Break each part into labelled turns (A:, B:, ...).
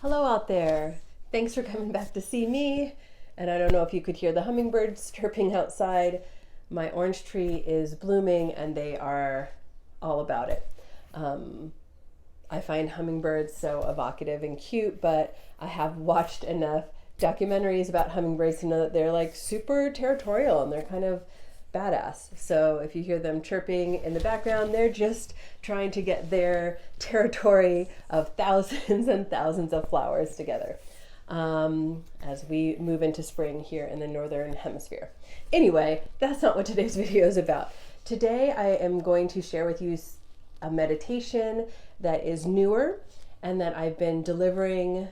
A: Hello out there. Thanks for coming back to see me. And I don't know if you could hear the hummingbirds chirping outside. My orange tree is blooming and they are all about it. I find hummingbirds so evocative and cute, but I have watched enough documentaries about hummingbirds to know that they're like super territorial and they're kind of badass. So if you hear them chirping in the background, they're just trying to get their territory of thousands and thousands of flowers together as we move into spring here in the northern hemisphere. Anyway, that's not what today's video is about. Today I am going to share with you a meditation that is newer and that I've been delivering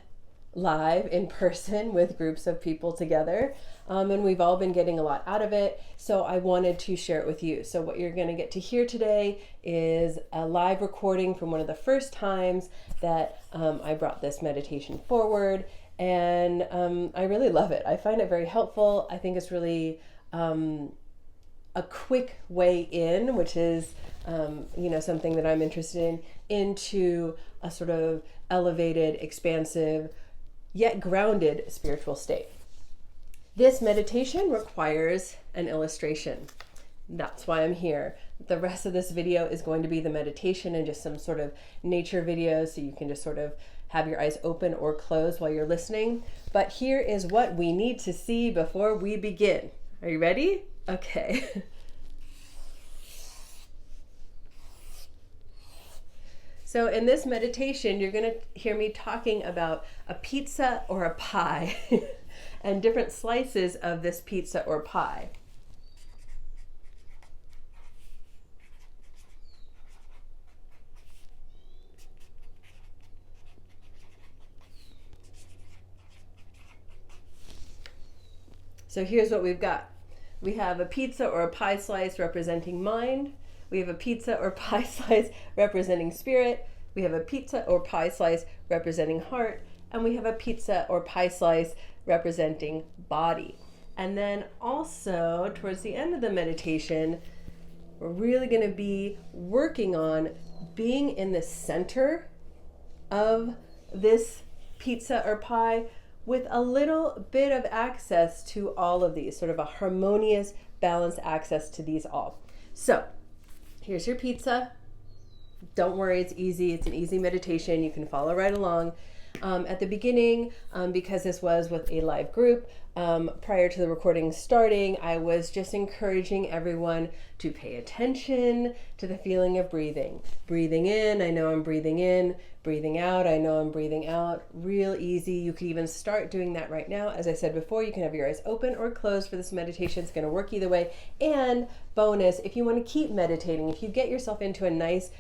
A: live in person with groups of people together. And we've all been getting a lot out of it. So I wanted to share it with you. So what you're going to get to hear today is a live recording from one of the first times that I brought this meditation forward. And I really love it. I find it very helpful. I think it's really a quick way in, which is something that I'm interested into a sort of elevated, expansive, yet grounded spiritual state. This meditation requires an illustration. That's why I'm here. The rest of this video is going to be the meditation and just some sort of nature videos, so you can just sort of have your eyes open or closed while you're listening. But here is what we need to see before we begin. Are you ready? Okay. So in this meditation, you're going to hear me talking about a pizza or a pie and different slices of this pizza or pie. So here's what we've got. We have a pizza or a pie slice representing mind. We have a pizza or pie slice representing spirit. We have a pizza or pie slice representing heart. And we have a pizza or pie slice representing body. And then also, towards the end of the meditation, we're really going to be working on being in the center of this pizza or pie with a little bit of access to all of these, sort of a harmonious, balanced access to these all. So, here's your pizza. Don't worry, it's easy. It's an easy meditation. You can follow right along. At the beginning, because this was with a live group, prior to the recording starting, I was just encouraging everyone to pay attention to the feeling of breathing. Breathing in, I know I'm breathing in. Breathing out, I know I'm breathing out. Real easy. You could even start doing that right now. As I said before, you can have your eyes open or closed for this meditation. It's going to work either way. And bonus, if you want to keep meditating, if you get yourself into a nice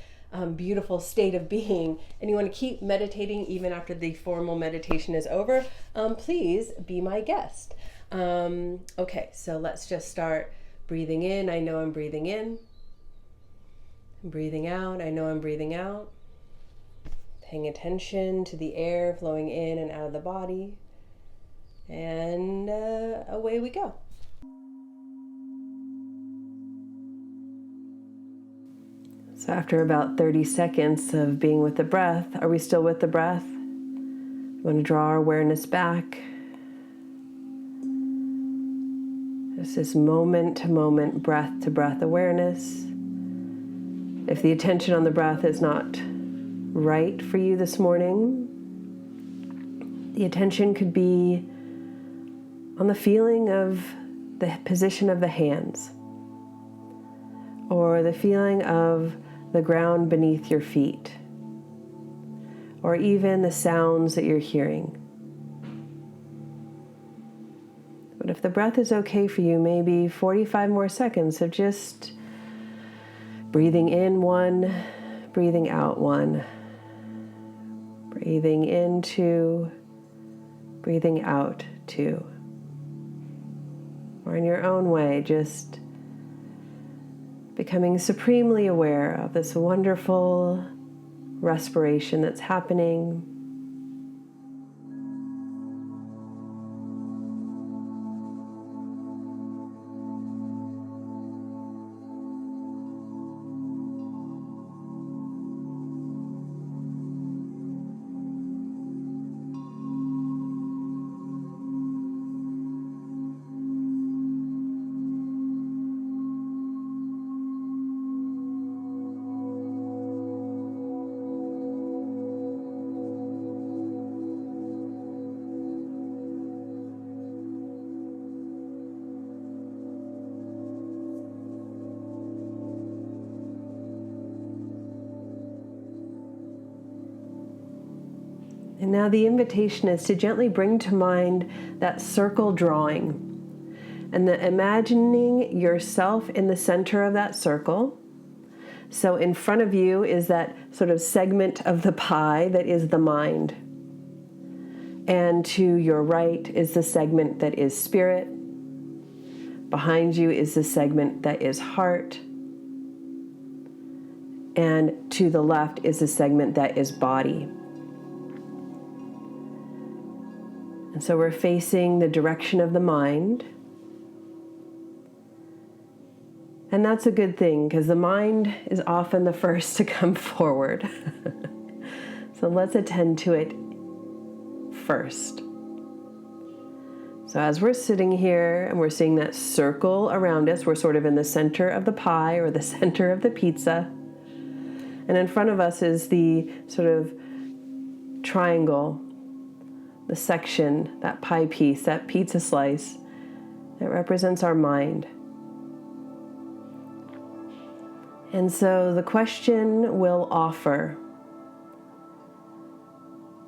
A: beautiful state of being and you want to keep meditating even after the formal meditation is over, please be my guest. Okay, so let's just start breathing in. I know I'm breathing in. Breathing out. I know I'm breathing out. Paying attention to the air flowing in and out of the body. And away we go. So after about 30 seconds of being with the breath, are we still with the breath? We want to draw our awareness back. Just this moment to moment, breath to breath awareness. If the attention on the breath is not right for you this morning, the attention could be on the feeling of the position of the hands, or the feeling of the ground beneath your feet, or even the sounds that you're hearing. But if the breath is okay for you, maybe 45 more seconds of just breathing in one, breathing out one, breathing in two, breathing out two. Or in your own way, just becoming supremely aware of this wonderful respiration that's happening. And now the invitation is to gently bring to mind that circle drawing, and imagining yourself in the center of that circle. So in front of you is that sort of segment of the pie that is the mind. And to your right is the segment that is spirit. Behind you is the segment that is heart. And to the left is the segment that is body. And so we're facing the direction of the mind. And that's a good thing, because the mind is often the first to come forward. So let's attend to it first. So as we're sitting here and we're seeing that circle around us, we're sort of in the center of the pie or the center of the pizza. And in front of us is the sort of triangle, the section, that pie piece, that pizza slice that represents our mind. And so the question we'll offer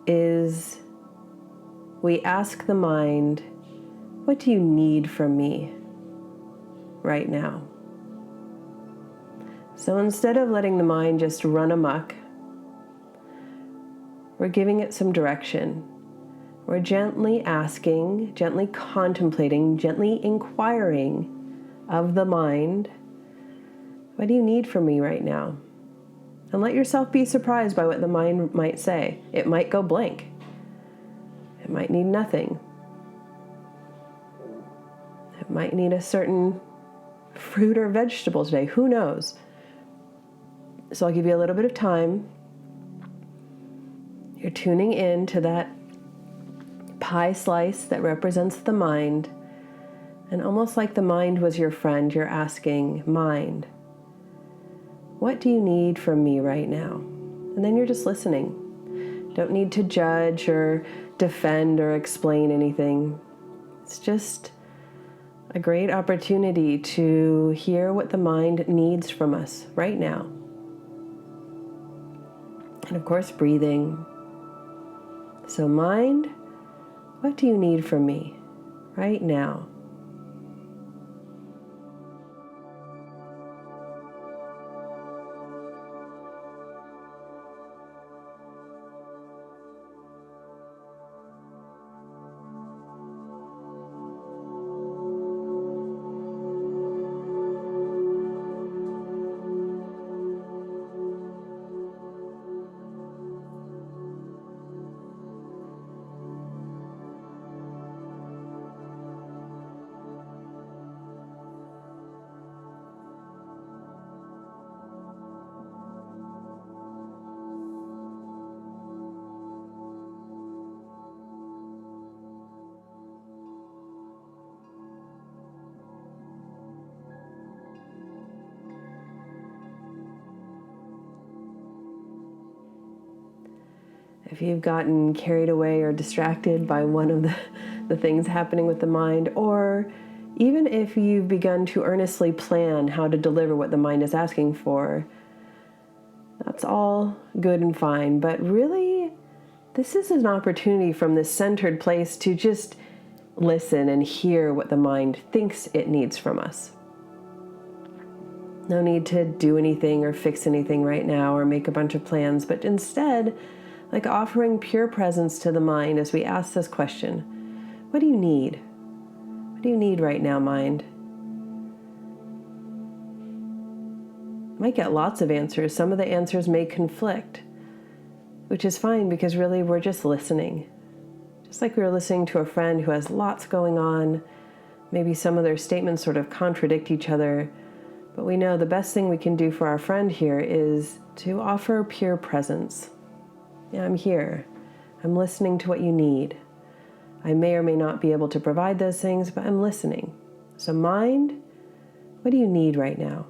A: is, we ask the mind, what do you need from me right now? So instead of letting the mind just run amok, we're giving it some direction. We're gently asking, gently contemplating, gently inquiring of the mind, what do you need from me right now? And let yourself be surprised by what the mind might say. It might go blank. It might need nothing. It might need a certain fruit or vegetable today. Who knows? So I'll give you a little bit of time. You're tuning in to that pie slice that represents the mind. And almost like the mind was your friend, you're asking, mind, what do you need from me right now? And then you're just listening. Don't need to judge or defend or explain anything. It's just a great opportunity to hear what the mind needs from us right now. And of course, breathing. So mind, what do you need from me right now? If you've gotten carried away or distracted by one of the things happening with the mind, or even if you've begun to earnestly plan how to deliver what the mind is asking for, that's all good and fine. But really, this is an opportunity from this centered place to just listen and hear what the mind thinks it needs from us. No need to do anything or fix anything right now or make a bunch of plans, but instead, like offering pure presence to the mind as we ask this question, what do you need? What do you need right now, mind? You might get lots of answers. Some of the answers may conflict, which is fine because really we're just listening. Just like we were listening to a friend who has lots going on. Maybe some of their statements sort of contradict each other, but we know the best thing we can do for our friend here is to offer pure presence. Yeah, I'm here. I'm listening to what you need. I may or may not be able to provide those things, but I'm listening. So mind, what do you need right now?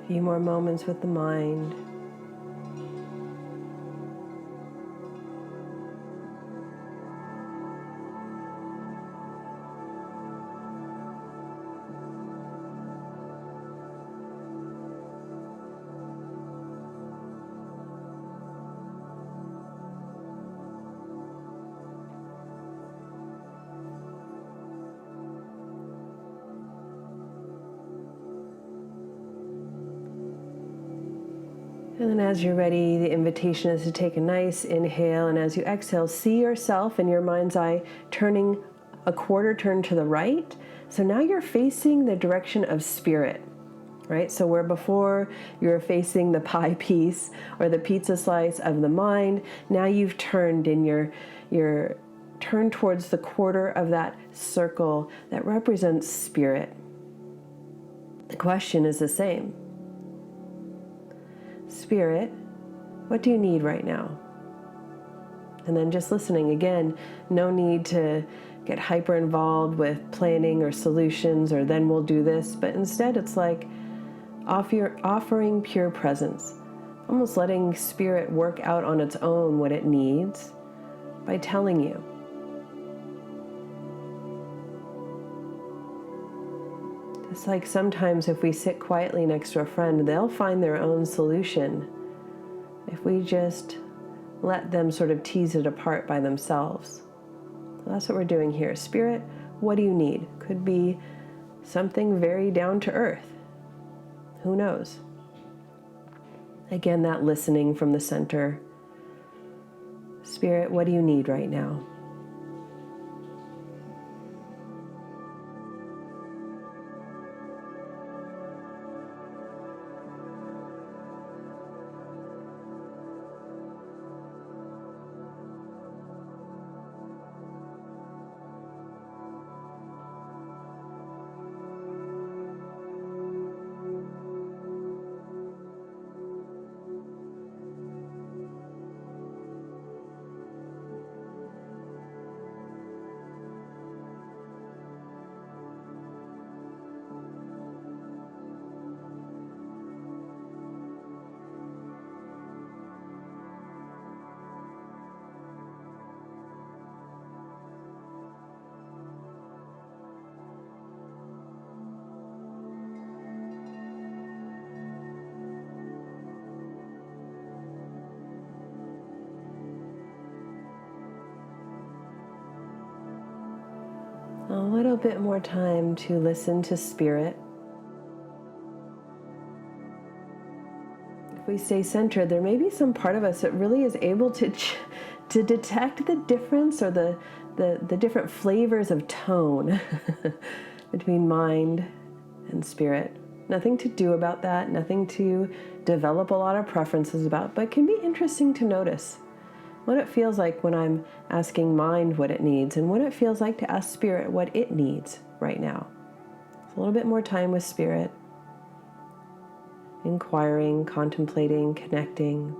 A: few more moments with the mind. And then as you're ready, the invitation is to take a nice inhale, and as you exhale, see yourself in your mind's eye turning a quarter turn to the right. So now you're facing the direction of spirit, right? So where before you were facing the pie piece or the pizza slice of the mind, now you've turned and you're turned towards the quarter of that circle that represents spirit. The question is the same. Spirit, what do you need right now? And then just listening again, no need to get hyper involved with planning or solutions or then we'll do this, but instead it's like offering pure presence, almost letting spirit work out on its own what it needs by telling you. It's like sometimes if we sit quietly next to a friend, they'll find their own solution if we just let them sort of tease it apart by themselves. So that's what we're doing here. Spirit, what do you need? Could be something very down to earth. Who knows? Again, that listening from the center. Spirit, what do you need right now? A little bit more time to listen to spirit. If we stay centered, there may be some part of us that really is able to detect the difference or the different flavors of tone between mind and spirit. Nothing to do about that, nothing to develop a lot of preferences about, but can be interesting to notice what it feels like when I'm asking mind what it needs and what it feels like to ask spirit what it needs right now. It's a little bit more time with spirit, inquiring, contemplating, connecting.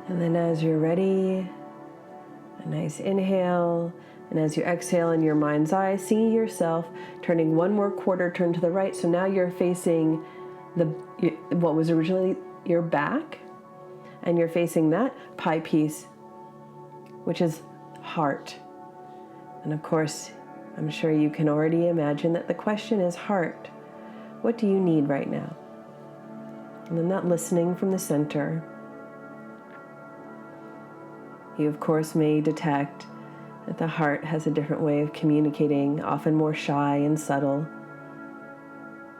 A: And then as you're ready, a nice inhale, and as you exhale in your mind's eye, see yourself turning one more quarter turn to the right. So now you're facing what was originally your back, and you're facing that pie piece, which is heart. And of course, I'm sure you can already imagine that the question is heart. What do you need right now? And then that listening from the center. You, of course, may detect that the heart has a different way of communicating, often more shy and subtle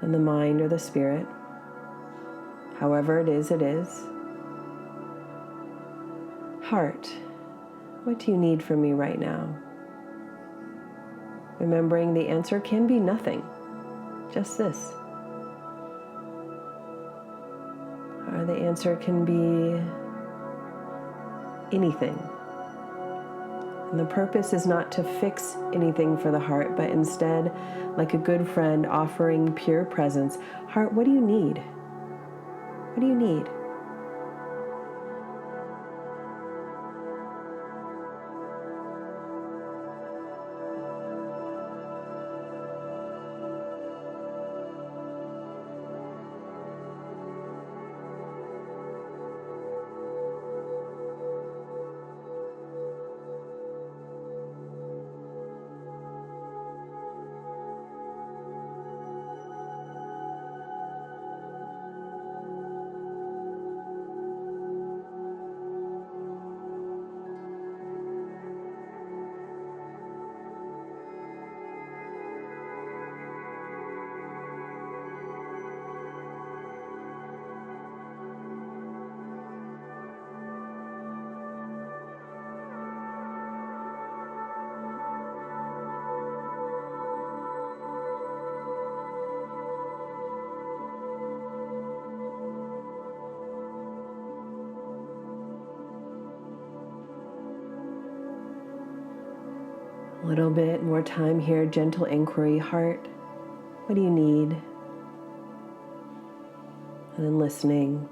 A: than the mind or the spirit. However it is, it is. Heart, what do you need from me right now? Remembering the answer can be nothing, just this. Or the answer can be anything. And the purpose is not to fix anything for the heart, but instead, like a good friend offering pure presence. Heart, what do you need? What do you need? A little bit more time here, gentle inquiry. Heart, what do you need? And then listening.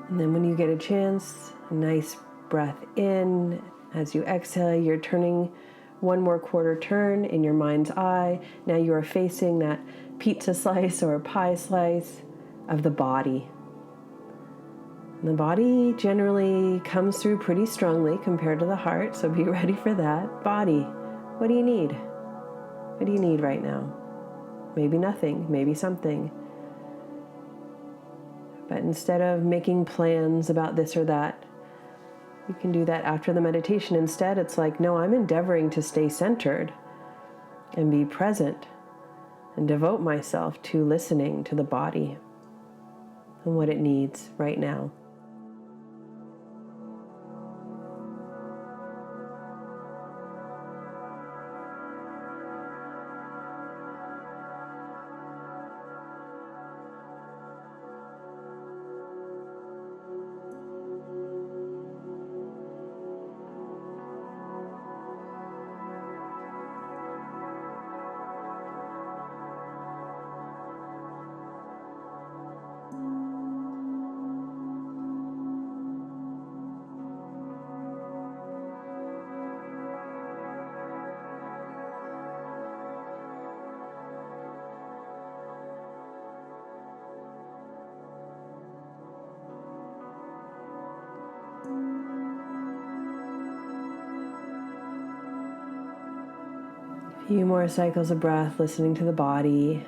A: And then when you get a chance, a nice breath in. As you exhale, you're turning one more quarter turn in your mind's eye. Now you are facing that pizza slice or pie slice of the body. And the body generally comes through pretty strongly compared to the heart, so be ready for that. Body, what do you need? What do you need right now? Maybe nothing, maybe something. But instead of making plans about this or that, you can do that after the meditation. Instead, it's like, no, I'm endeavoring to stay centered and be present and devote myself to listening to the body and what it needs right now. A few more cycles of breath, listening to the body.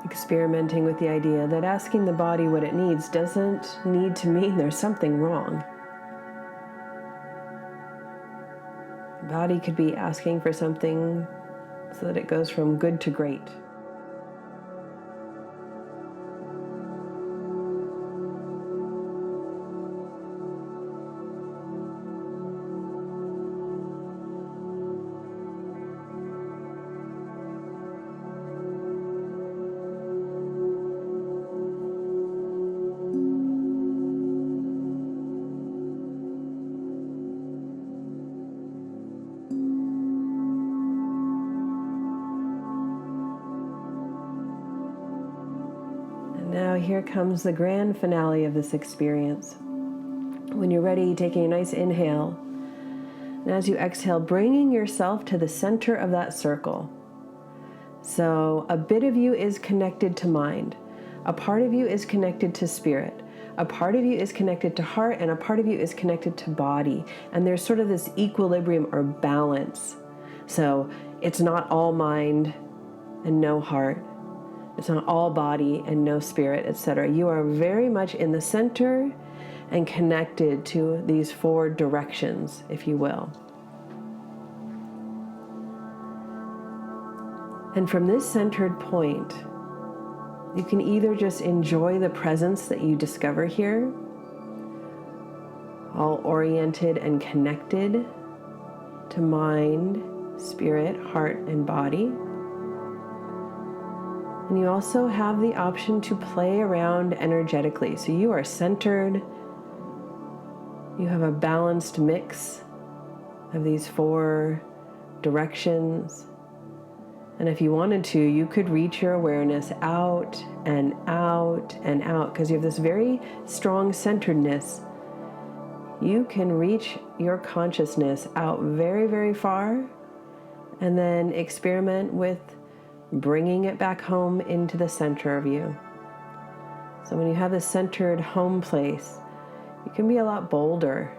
A: Experimenting with the idea that asking the body what it needs doesn't need to mean there's something wrong. The body could be asking for something so that it goes from good to great. now here comes the grand finale of this experience. When you're ready, taking a nice inhale. And as you exhale, bringing yourself to the center of that circle. So a bit of you is connected to mind. A part of you is connected to spirit. A part of you is connected to heart, and a part of you is connected to body. And there's sort of this equilibrium or balance. So it's not all mind and no heart. It's not all body and no spirit, etc. You are very much in the center and connected to these four directions, if you will. And from this centered point, you can either just enjoy the presence that you discover here, all oriented and connected to mind, spirit, heart, and body. And you also have the option to play around energetically. So you are centered. You have a balanced mix of these four directions. And if you wanted to, you could reach your awareness out and out and out, because you have this very strong centeredness. You can reach your consciousness out very, very far, and then experiment with bringing it back home into the center of you. So when you have this centered home place, you can be a lot bolder.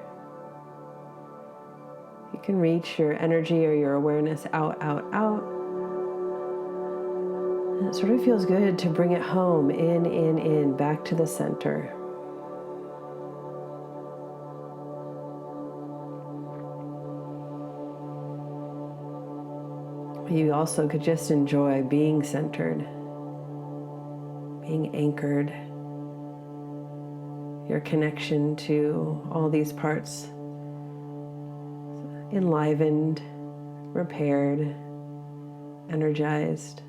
A: You can reach your energy or your awareness out, out, out. And it sort of feels good to bring it home, in, back to the center. You also could just enjoy being centered, being anchored, your connection to all these parts enlivened, repaired, energized.